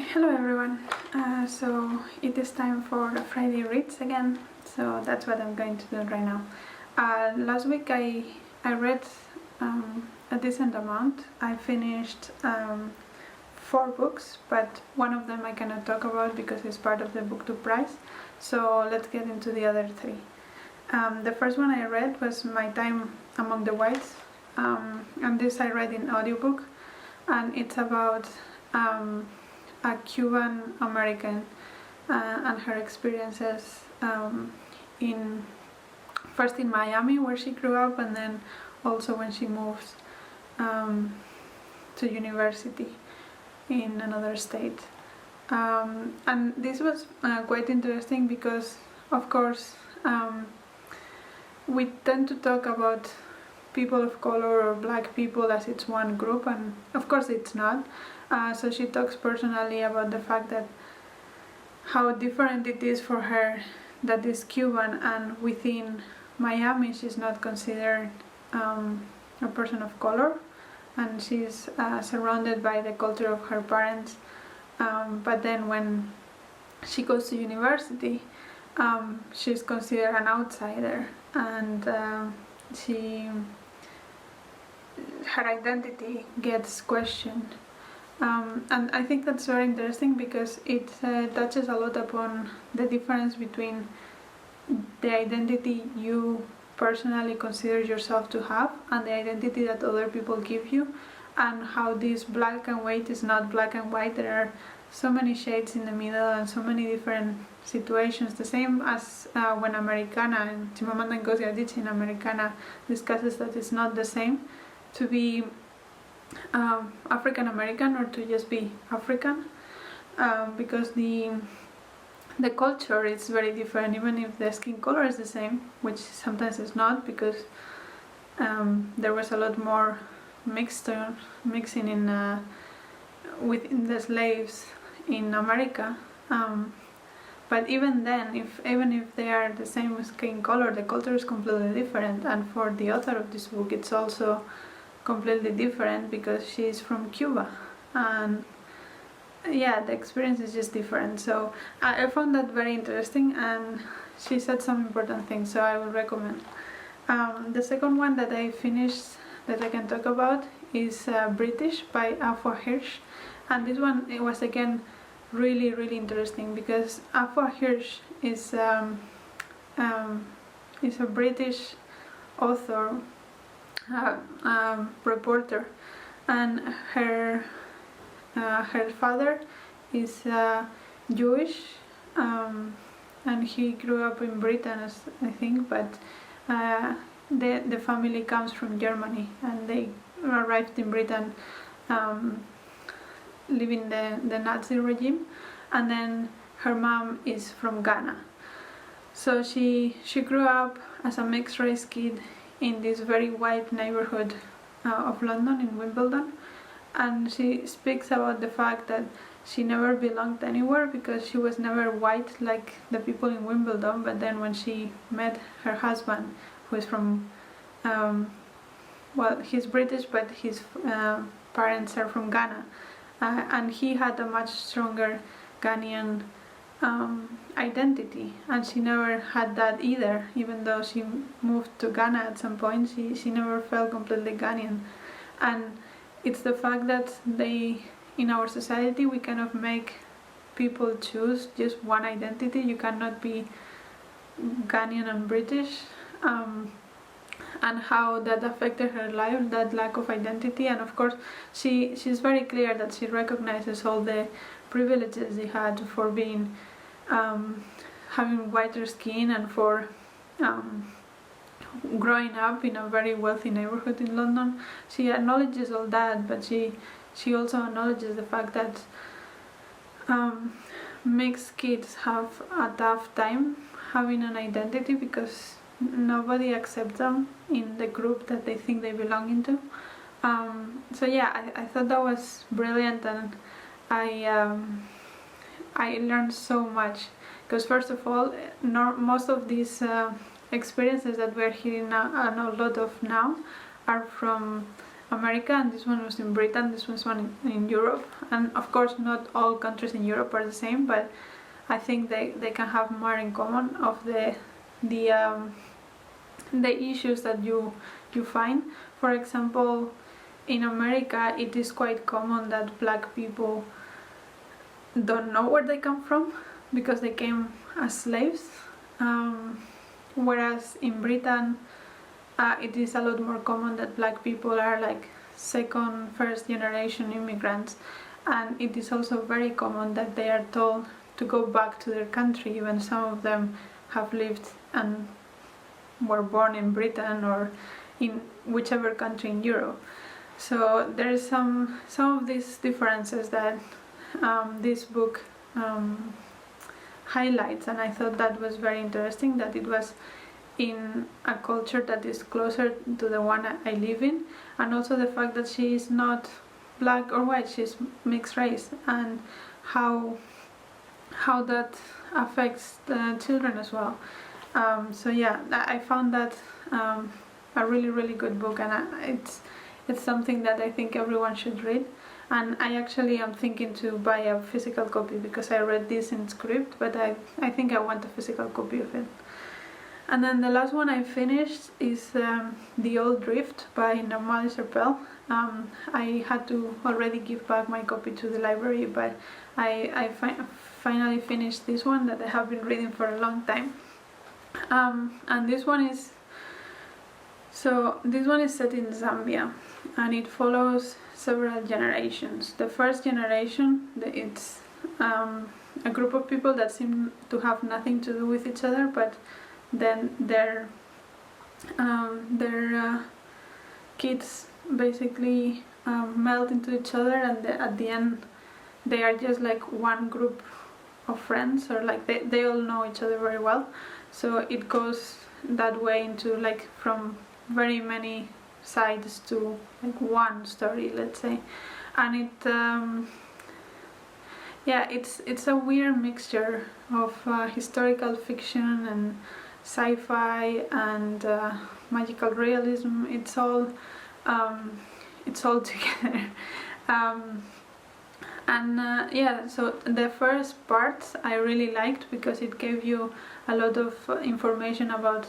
Hello everyone. So it is time for the Friday reads again. So that's what I'm going to do right now. Last week I read a decent amount. I finished 4 books, but one of them I cannot talk about because it's part of the BookTube prize. So let's get into the other 3. The first one I read was My Time Among the Whites, and this I read in audiobook, and it's about a Cuban American and her experiences first in Miami, where she grew up, and then also when she moves to university in another state. And this was quite interesting because, of course, we tend to talk about people of color or black people as it's one group, and of course it's not. So she talks personally about the fact that how different it is for her that is Cuban, and within Miami she's not considered a person of color, and she's surrounded by the culture of her parents, but then when she goes to university, she's considered an outsider, and her identity gets questioned. And I think that's very interesting because it touches a lot upon the difference between the identity you personally consider yourself to have and the identity that other people give you, and how this black and white is not black and white. There are so many shades in the middle and so many different situations. The same as when Americana and Chimamanda Ngozi Adichie in Americana discusses that it's not the same to be African American or to just be African, because the culture is very different, even if the skin color is the same, which sometimes is not, because there was a lot more mixing in within the slaves in America. But even then, even if they are the same skin color, the culture is completely different. And for the author of this book, it's also completely different because she's from Cuba, and yeah, the experience is just different. So I found that very interesting, and she said some important things, so I will recommend. The second one that I finished that I can talk about is British by Afua Hirsch, and this one, it was again really interesting because Afua Hirsch is a British author, reporter, and her father is Jewish, and he grew up in Britain, I think, but the family comes from Germany, and they arrived in Britain living the Nazi regime, and then her mom is from Ghana. So she grew up as a mixed race kid in this very white neighborhood of London, in Wimbledon, and she speaks about the fact that she never belonged anywhere because she was never white like the people in Wimbledon. But then when she met her husband, who is from he's British, but his parents are from Ghana, and he had a much stronger Ghanaian identity, and she never had that either. Even though she moved to Ghana at some point, she never felt completely Ghanaian. And it's the fact that in our society, we kind of make people choose just one identity. You cannot be Ghanaian and British, and how that affected her life, that lack of identity. And of course, she's very clear that she recognizes all the privileges she had for being having whiter skin, and for growing up in a very wealthy neighborhood in London. She acknowledges all that, but she also acknowledges the fact that mixed kids have a tough time having an identity because nobody accepts them in the group that they think they belong into. So yeah, I thought that was brilliant, and I learned so much, because first of all, most of these experiences that we're hearing now, a lot of now, are from America, and this one was in Britain, this was one in Europe. And of course not all countries in Europe are the same, but I think they can have more in common of the issues that you find. For example, in America it is quite common that black people don't know where they come from because they came as slaves, whereas in Britain it is a lot more common that black people are like second, first generation immigrants, and it is also very common that they are told to go back to their country. Even some of them have lived and were born in Britain or in whichever country in Europe. So there is some of these differences that this book highlights, and I thought that was very interesting, that it was in a culture that is closer to the one I live in, and also the fact that she is not black or white, she's mixed race, and how that affects the children as well. So yeah, I found that a really good book, and it's something that I think everyone should read. And I actually am thinking to buy a physical copy because I read this in script, but I think I want a physical copy of it. And then the last one I finished is The Old Drift by Namwali Serpell. I had to already give back my copy to the library, but I finally finished this one that I have been reading for a long time. And this one is set in Zambia, and it follows several generations. The first generation, it's a group of people that seem to have nothing to do with each other, but then their kids basically melt into each other, and at the end they are just like one group of friends, or like they all know each other very well. So it goes that way into like from very many sides to like one story, let's say. And it's a weird mixture of historical fiction and sci-fi and magical realism. It's all together. So the first part I really liked because it gave you a lot of information about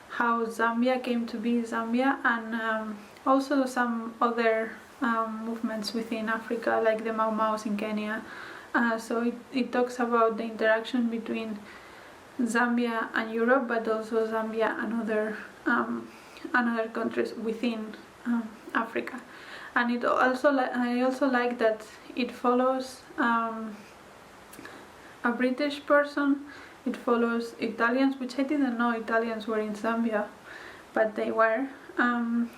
how Zambia came to be Zambia, and also some other movements within Africa, like the Mau Maus in Kenya. So it talks about the interaction between Zambia and Europe, but also Zambia and other countries within Africa. And I also like that it follows a British person. It follows Italians, which I didn't know Italians were in Zambia, but they were. And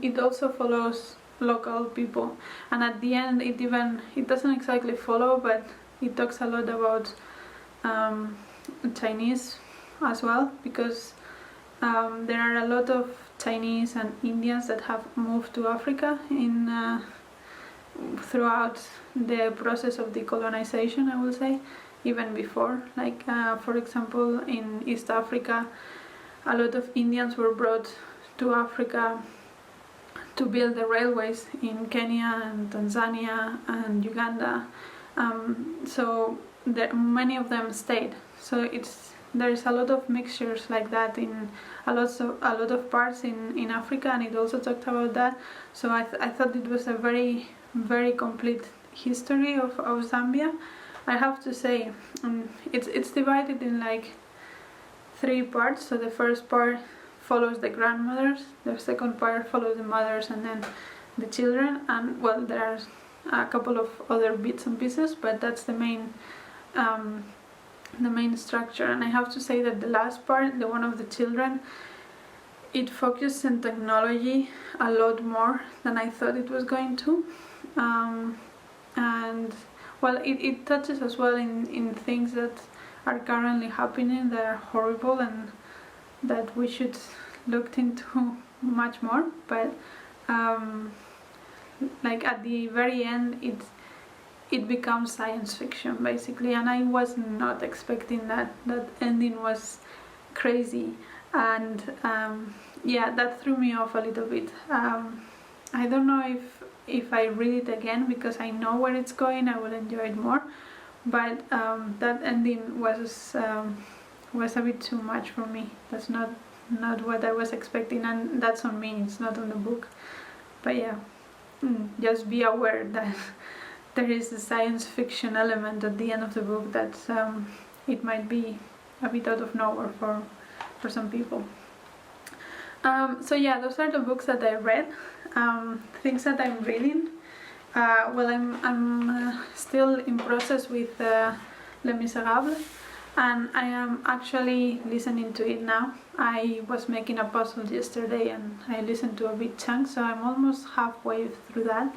it also follows local people. And at the end, it doesn't exactly follow, but it talks a lot about Chinese as well, because there are a lot of Chinese and Indians that have moved to Africa throughout the process of decolonization, I will say, even before. Like for example, in East Africa, a lot of Indians were brought to Africa to build the railways in Kenya and Tanzania and Uganda. So many of them stayed. So there's a lot of mixtures like that in a lot of parts in Africa, and it also talked about that. So I thought it was a very, very complete history of Zambia. I have to say, it's divided in like 3 parts. So the first part follows the grandmothers, the second part follows the mothers, and then the children. And well, there are a couple of other bits and pieces, but that's the main structure. And I have to say that the last part, the one of the children, it focused on technology a lot more than I thought it was going to. And well, it touches as well in things that are currently happening that are horrible and that we should look into much more. But like at the very end, it becomes science fiction basically, and I was not expecting that. That ending was crazy, and that threw me off a little bit. I don't know if I read it again because I know where it's going, I will enjoy it more. But that ending was a bit too much for me. That's not what I was expecting, and that's on me. It's not on the book. But yeah, just be aware that there is a science fiction element at the end of the book that it might be a bit out of nowhere for some people. So yeah, those are the books that I read. Things that I'm reading. Well, I'm still in process with Les Miserables, and I am actually listening to it now. I was making a puzzle yesterday and I listened to a big chunk, so I'm almost halfway through that,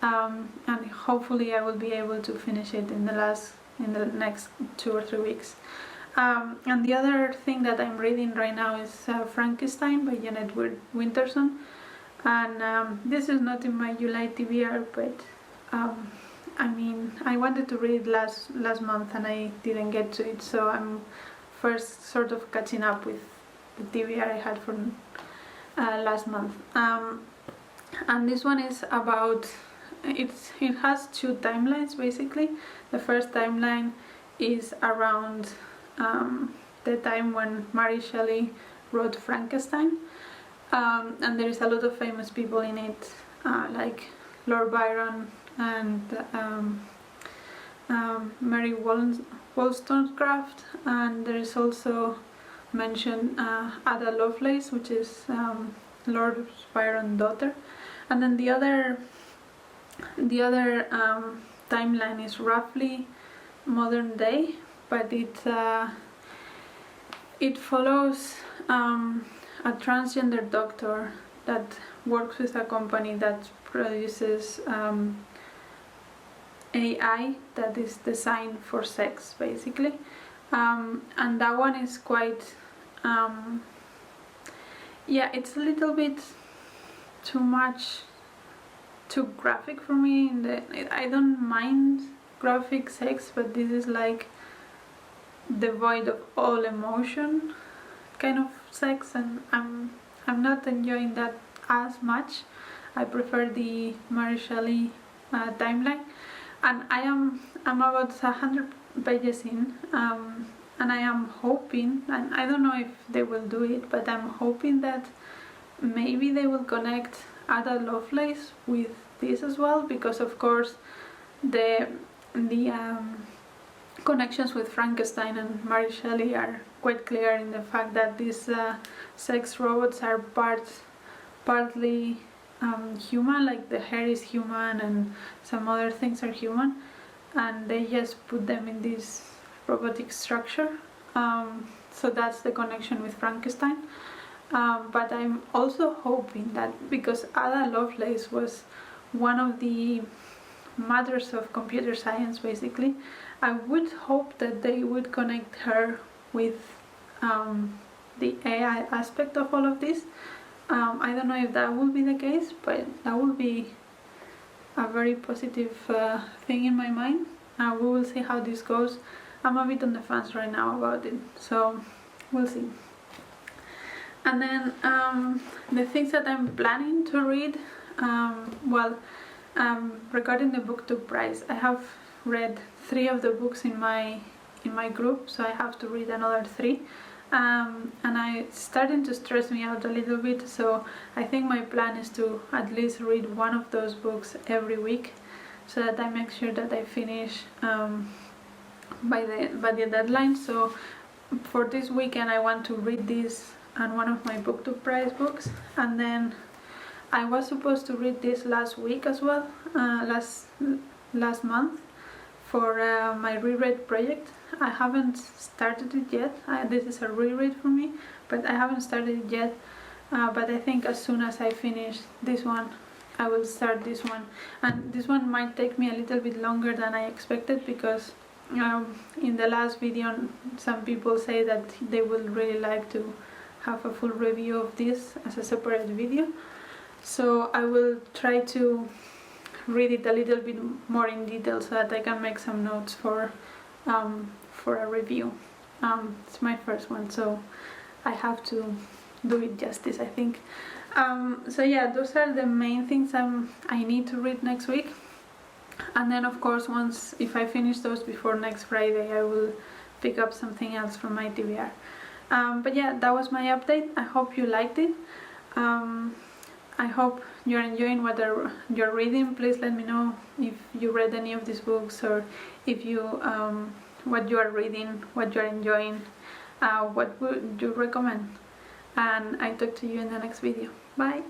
and hopefully I will be able to finish it in the next 2 or 3 weeks. And the other thing that I'm reading right now is Frankissstein by Jeanette Winterson. And this is not in my July TBR, but I mean, I wanted to read it last month and I didn't get to it, so I'm first sort of catching up with the TBR I had from last month. And this one is about, it has 2 timelines basically. The first timeline is around the time when Mary Shelley wrote Frankissstein. And there is a lot of famous people in it, like Lord Byron and Mary Wollstonecraft, and there is also mentioned Ada Lovelace, which is Lord Byron's daughter. And then the other timeline is roughly modern day, but it follows a transgender doctor that works with a company that produces AI that is designed for sex, basically. And that one is quite yeah, it's a little bit too graphic for me. I don't mind graphic sex, but this is like devoid of all emotion kind of sex, and I'm not enjoying that as much. I prefer the Mary Shelley timeline, and I'm about 100 pages in, and I am hoping, and I don't know if they will do it, but I'm hoping that maybe they will connect Ada Lovelace with this as well, because of course the connections with Frankissstein and Mary Shelley are quite clear in the fact that these sex robots are partly human, like the hair is human and some other things are human, and they just put them in this robotic structure. So that's the connection with Frankissstein. But I'm also hoping that, because Ada Lovelace was one of the mothers of computer science basically, I would hope that they would connect her with the AI aspect of all of this. I don't know if that will be the case, but that will be a very positive thing in my mind. We will see how this goes. I'm a bit on the fence right now about it, so we'll see. And then the things that I'm planning to read, regarding the BookTube prize, I have read 3 of the books in my group, so I have to read another 3, and it's starting to stress me out a little bit, so I think my plan is to at least read one of those books every week, so that I make sure that I finish by the deadline. So for this weekend I want to read this and one of my BookTube prize books, and then I was supposed to read this last week as well, last month, for my reread project. I haven't started it yet. This is a reread for me, but I haven't started it yet. But I think as soon as I finish this one, I will start this one. And this one might take me a little bit longer than I expected, because in the last video some people say that they would really like to have a full review of this as a separate video. So I will try to read it a little bit more in detail so that I can make some notes for a review. It's my first one, so I have to do it justice, I think. So yeah, those are the main things I need to read next week. And then of course, once if I finish those before next Friday, I will pick up something else from my TBR. But yeah, that was my update. I hope you liked it. I hope you're enjoying what you're reading. Please let me know if you read any of these books, or if you what you are reading, what you're enjoying, what would you recommend. And I talk to you in the next video. Bye.